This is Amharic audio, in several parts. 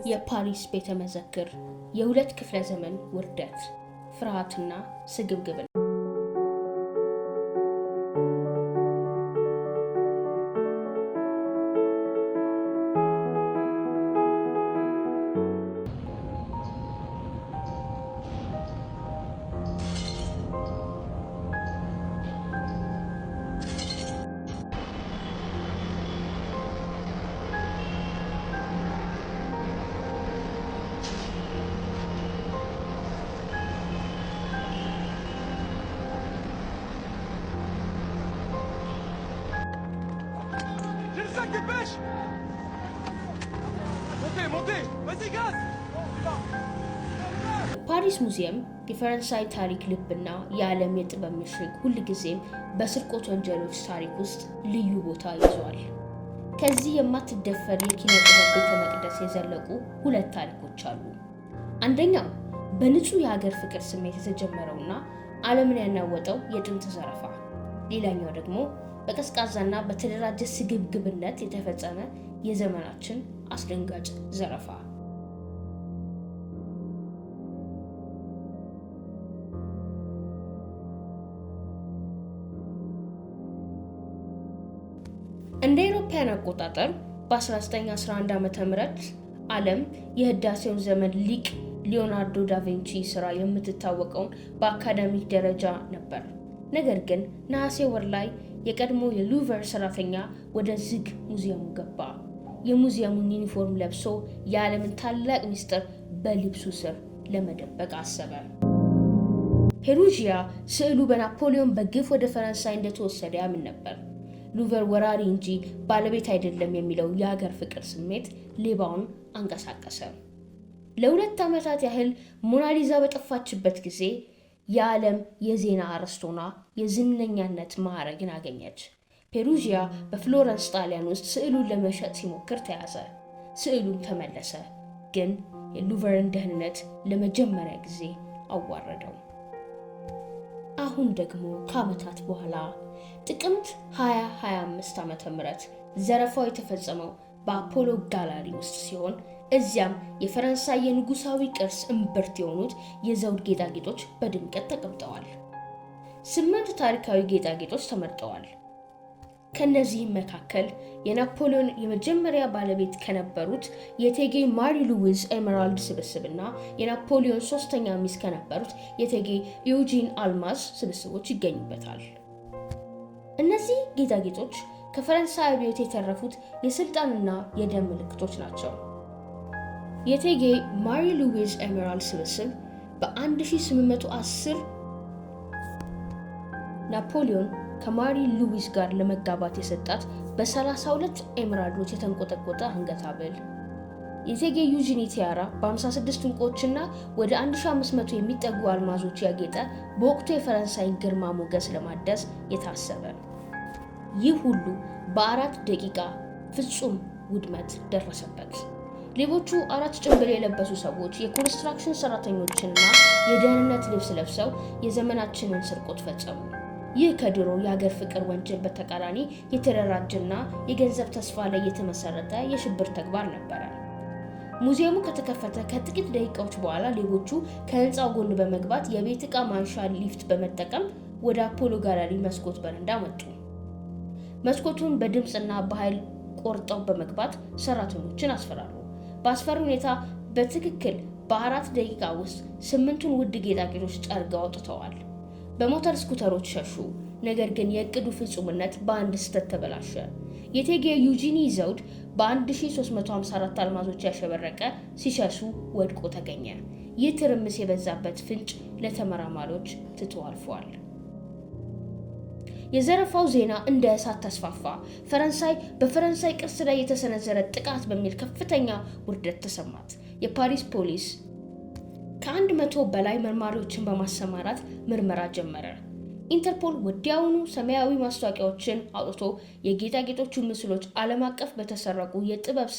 የፓሪስ ቤተ መዘክር የሁለት ክፍለ ዘመን ውርደት፣ ፍርሃትና ስግብግብነት። ፓሪስ ሙዚየም የፈረንሳይ ታሪክ ልብና የዓለም የጥበብ ምሽግ ሁልጊዜም በስርቆት ወንጀሎች ታሪክ ውስጥ ልዩ ቦታ ይዟል። ከዚህ የማትደፈር የኪነ ጥበብ ቤተ መቅደስ የዘለቁ ሁለት ታሪኮች አሉ። አንደኛው በንጹህ የሀገር ፍቅር ስሜት የተጀመረውና ዓለምን ያናወጠው የጥንት ዘረፋ፣ ሌላኛው ደግሞ በቀዝቃዛና በተደራጀ ስግብግብነት የተፈጸመ የዘመናችን አስደንጋጭ ዘረፋ። እንደ አውሮፓውያን አቆጣጠር በ1911 ዓ.ም ዓለም የህዳሴው ዘመን ሊቅ ሊዮናርዶ ዳቪንቺ ስራ የምትታወቀውን በአካዳሚክ ደረጃ ነበር። ነገር ግን ነሐሴ ወር ላይ የቀድሞ የሉቨር ሰራተኛ ወደ ዝግ ሙዚየሙ ገባ። የሙዚየሙን ዩኒፎርም ለብሶ የዓለምን ታላቅ ሚስጥር በልብሱ ስር ለመደበቅ አሰበ። ፔሩጂያ ስዕሉ በናፖሊዮን በግፍ ወደ ፈረንሳይ እንደተወሰደ ያምን ነበር። ሉቨር ወራሪ እንጂ ባለቤት አይደለም የሚለው የሀገር ፍቅር ስሜት ሌባውን አንቀሳቀሰ። ለ2 ዓመታት ያህል ሞናሊዛ በጠፋችበት ጊዜ የዓለም የዜና አርዕስት ሆና የዝነኛነት ማዕረግን አገኘች። ፔሩጂያ በፍሎረንስ ጣሊያን ውስጥ ስዕሉን ለመሸጥ ሲሞክር ተያዘ። ስዕሉም ተመለሰ፣ ግን የሉቨርን ደህንነት ለመጀመሪያ ጊዜ አዋረደው። አሁን ደግሞ ከዓመታት በኋላ ጥቅምት 2025 ዓ.ም ዘረፋው የተፈጸመው በአፖሎ ጋላሪ ውስጥ ሲሆን እዚያም የፈረንሳይ የንጉሳዊ ቅርስ እምብርት የሆኑት የዘውድ ጌጣጌጦች በድምቀት ተቀምጠዋል። 8 ታሪካዊ ጌጣጌጦች ተመርጠዋል። ከነዚህም መካከል የናፖሊዮን የመጀመሪያ ባለቤት ከነበሩት የእቴጌ ማሪ ሉዊዝ ኤመራልድ ስብስብና የናፖሊዮን 3ኛ ሚስት ከነበሩት የእቴጌ ኢዩጂን አልማዝ ስብስቦች ይገኙበታል። እነዚህ ጌጣጌጦች ከፈረንሳይ አብዮት የተረፉት የስልጣንና የደም ምልክቶች ናቸው። የእቴጌ ማሪ ሉዊዝ ኤመራልድ ስብስብ በ1810 ናፖሊዮን ከማሪ ሉዊዝ ጋር ለመጋባት የሰጣት በ32 ኤመራልዶች የተንቆጠቆጠ አንገት ሐብል፣ የእቴጌ ዩጂኒ ቲያራ በ56 ዕንቁዎችና ወደ 1500 የሚጠጉ አልማዞች ያጌጠ በወቅቱ የፈረንሳይን ግርማ ሞገስ ለማደስ የታሰበ። ይህ ሁሉ በ4 ደቂቃ ፍጹም ውድመት ደረሰበት። ሌቦቹ 4 ጭንብል የለበሱ ሰዎች የኮንስትራክሽን ሰራተኞችንና የደህንነት ልብስ ለብሰው የዘመናችንን ስርቆት ፈጸሙ። ይህ ከድሮ የሀገር ፍቅር ወንጀል በተቃራኒ የተደራጀና የገንዘብ ተስፋ ላይ የተመሰረተ የሽብር ተግባር ነበረ። ሙዚየሙ ከተከፈተ ከጥቂት ደቂቃዎች በኋላ ሌቦቹ ከህንፃው ጎን በመግባት የቤት ዕቃ ማንሻ ሊፍት በመጠቀም ወደ አፖሎ ጋላሪ መስኮት በረንዳ መጡ። መስኮቱን በድምፅና በኃይል ቆርጠው በመግባት ሰራተኞችን አስፈራሩ። በአስፈሪ ሁኔታ በትክክል በ4 ደቂቃ ውስጥ 8ቱን ውድ ጌጣጌጦች ጠርገው አውጥተዋል። በሞተር ስኩተሮች ሸሹ። ነገር ግን የእቅዱ ፍጹምነት በአንድ ስህተት ተበላሸ። የእቴጌ ዩጂኒ ዘውድ በ1354 አልማዞች ያሸበረቀ ሲሸሹ ወድቆ ተገኘ። ይህ ትርምስ የበዛበት ፍንጭ ለተመራማሪዎች ትቶ አልፏል። የዘረፋው ዜና እንደ እሳት ተስፋፋ። በፈረንሳይ ቅርስ ላይ የተሰነዘረ ጥቃት በሚል ከፍተኛ ውርደት ተሰማት። የፓሪስ ፖሊስ ከ100 በላይ መርማሪዎችን በማሰማራት ምርመራ ጀመረ። ኢንተርፖል ወዲያውኑ ሰማያዊ ማስታወቂያዎችን አውጥቶ የጌጣጌጦቹ ምስሎች ዓለም አቀፍ በተሰረቁ የጥበብ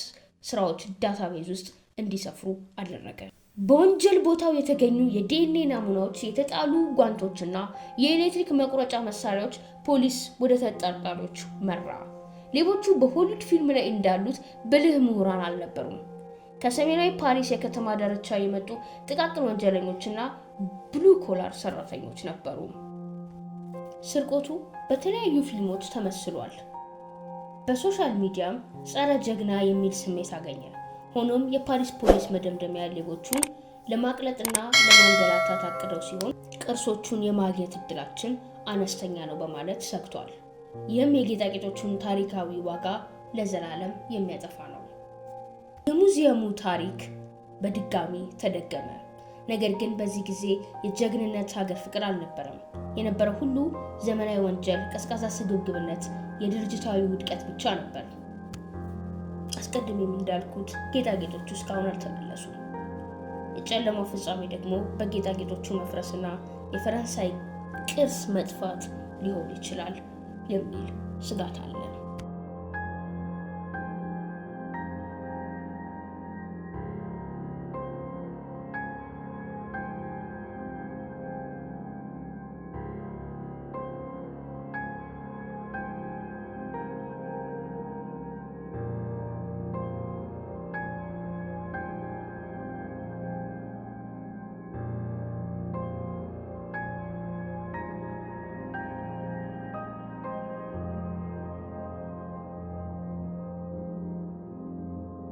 ስራዎች ዳታቤዝ ውስጥ እንዲሰፍሩ አደረገ። በወንጀል ቦታው የተገኙ የዲኤንኤ ናሙናዎች፣ የተጣሉ ጓንቶችና የኤሌክትሪክ መቁረጫ መሳሪያዎች ፖሊስ ወደ ተጠርጣሪዎች መራ። ሌቦቹ በሆሊውድ ፊልም ላይ እንዳሉት ብልህ ምሁራን አልነበሩም። ከሰሜናዊ ፓሪስ የከተማ ዳርቻ የመጡ ጥቃቅን ወንጀለኞችና ብሉ ኮላር ሰራተኞች ነበሩ። ስርቆቱ በተለያዩ ፊልሞች ተመስሏል። በሶሻል ሚዲያም ጸረ ጀግና የሚል ስሜት አገኘ። ሆኖም የፓሪስ ፖሊስ መደምደሚያ ሌቦቹን ለማቅለጥና ለማንገላታት አቅደው ሲሆን ቅርሶቹን የማግኘት እድላችን አነስተኛ ነው በማለት ሰግቷል። ይህም የጌጣጌጦቹን ታሪካዊ ዋጋ ለዘላለም የሚያጠፋ ነው። የሙዚየሙ ታሪክ በድጋሚ ተደገመ። ነገር ግን በዚህ ጊዜ የጀግንነት ሀገር ፍቅር አልነበረም። የነበረው ሁሉ ዘመናዊ ወንጀል፣ ቀዝቃዛ ስግብግብነት፣ የድርጅታዊ ውድቀት ብቻ ነበር። አስቀድሜም እንዳልኩት ጌጣጌጦቹ እስካሁን አልተመለሱም። የጨለማው ፍጻሜ ደግሞ በጌጣጌጦቹ መፍረስና የፈረንሳይ ቅርስ መጥፋት ሊሆን ይችላል የሚል ስጋት አለ።